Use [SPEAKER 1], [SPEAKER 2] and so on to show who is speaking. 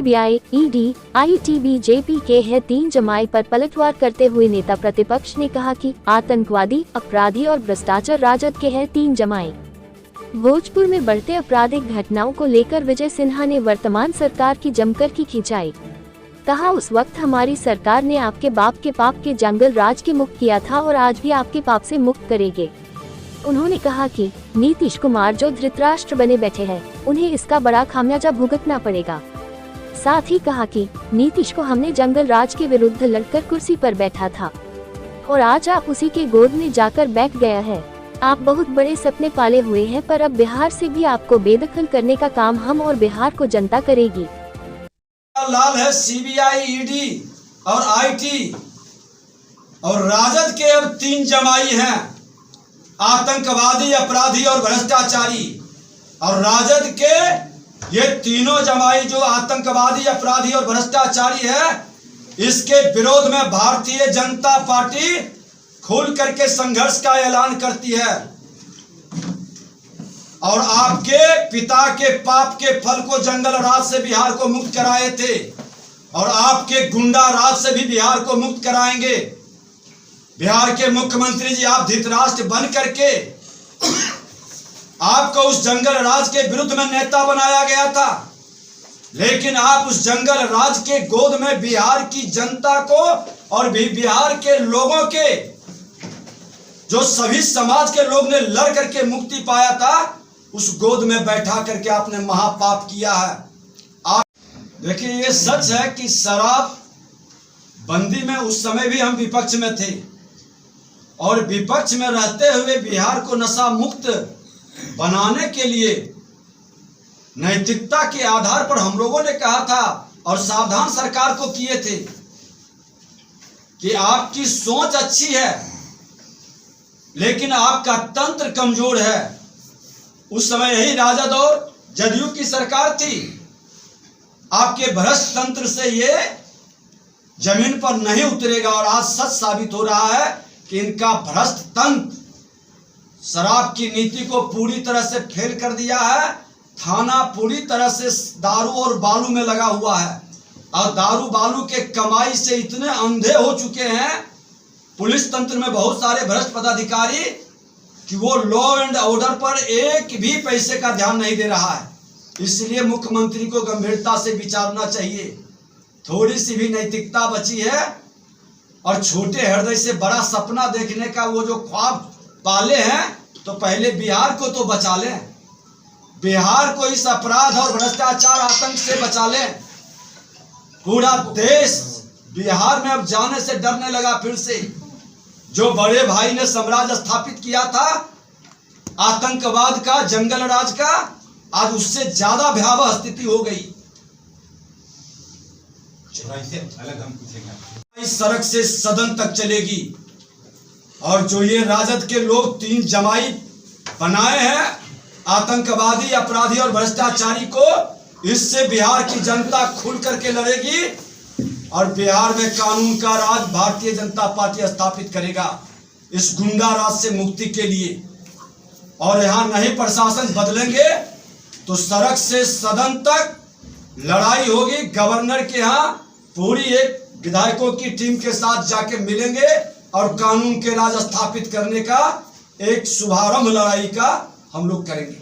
[SPEAKER 1] CBI, ED, ITBP के है 3 जमाई पर पलटवार करते हुए नेता प्रतिपक्ष ने कहा कि आतंकवादी, अपराधी और भ्रष्टाचार राजद के है 3 जमाई। भोजपुर में बढ़ते आपराधिक घटनाओं को लेकर विजय सिन्हा ने वर्तमान सरकार की जमकर की खिंचाई। कहा, उस वक्त हमारी सरकार ने आपके बाप के पाप के जंगल राज के मुक्त किया था और आज भी आपके पाप से मुक्त करेंगे। उन्होंने कहा कि नीतीश कुमार जो धृतराष्ट्र बने बैठे हैं, उन्हें इसका बड़ा खामियाजा भुगतना पड़ेगा। साथ ही कहा कि नीतीश को हमने जंगल राज के विरुद्ध लड़कर कुर्सी पर बैठा था और आज आप उसी के गोद में जाकर बैठ गया है। आप बहुत बड़े सपने पाले हुए हैं, पर अब बिहार से भी आपको बेदखल करने का काम हम और बिहार को जनता करेगी।
[SPEAKER 2] लाल है सीबीआई, ईडी और आईटी और राजद के अब 3 जमाई हैं, आतंकवादी, अपराधी और भ्रष्टाचारी। और राजद के ये तीनों जमाई जो आतंकवादी, अपराधी और भ्रष्टाचारी है, इसके विरोध में भारतीय जनता पार्टी खुल करके संघर्ष का ऐलान करती है और आपके पिता के पाप के फल को जंगल राज से बिहार को मुक्त कराए थे और आपके गुंडा राज से भी बिहार को मुक्त कराएंगे। बिहार के मुख्यमंत्री जी, आप धृतराष्ट्र बन करके आपको उस जंगल राज के विरुद्ध में नेता बनाया गया था, लेकिन आप उस जंगल राज के गोद में बिहार की जनता को और भी बिहार के लोगों के, जो सभी समाज के लोग ने लड़ करके मुक्ति पाया था, उस गोद में बैठा करके आपने महापाप किया है। आप देखिए, ये सच है कि शराब बंदी में उस समय भी हम विपक्ष में थे और विपक्ष में रहते हुए बिहार को नशा मुक्त बनाने के लिए नैतिकता के आधार पर हम लोगों ने कहा था और सावधान सरकार को किए थे कि आपकी सोच अच्छी है लेकिन आपका तंत्र कमजोर है। उस समय यही राजद और जदयू की सरकार थी। आपके भ्रष्ट तंत्र से ये जमीन पर नहीं उतरेगा और आज सच साबित हो रहा है कि इनका भ्रष्ट तंत्र शराब की नीति को पूरी तरह से फेल कर दिया है। थाना पूरी तरह से दारू और बालू में लगा हुआ है और दारू बालू के कमाई से इतने अंधे हो चुके हैं पुलिस तंत्र में बहुत सारे भ्रष्ट पदाधिकारी कि वो लॉ एंड ऑर्डर पर एक भी पैसे का ध्यान नहीं दे रहा है। इसलिए मुख्यमंत्री को गंभीरता से विचारना चाहिए। थोड़ी सी भी नैतिकता बची है और छोटे हृदय से बड़ा सपना देखने का वो जो ख्वाब पाले हैं, तो पहले बिहार को तो बचा लें, बिहार को इस अपराध और भ्रष्टाचार आतंक से बचा लें। पूरा देश बिहार में अब जाने से डरने लगा। फिर से जो बड़े भाई ने साम्राज्य स्थापित किया था आतंकवाद का, जंगल राज का, आज उससे ज्यादा भयावह स्थिति हो गई।
[SPEAKER 3] अलग हम पूछेंगे।
[SPEAKER 2] इस सड़क से सदन तक चलेगी और जो ये राजद के लोग 3 जमाई बनाए हैं, आतंकवादी, अपराधी और भ्रष्टाचारी को, इससे बिहार की जनता खुल करके लड़ेगी और बिहार में कानून का राज भारतीय जनता पार्टी स्थापित करेगा इस गुंडा राज से मुक्ति के लिए। और यहाँ नहीं प्रशासन बदलेंगे तो सड़क से सदन तक लड़ाई होगी। गवर्नर के यहाँ पूरी एक विधायकों की टीम के साथ जाके मिलेंगे और कानून के राज स्थापित करने का एक शुभारंभ लड़ाई का हम लोग करेंगे।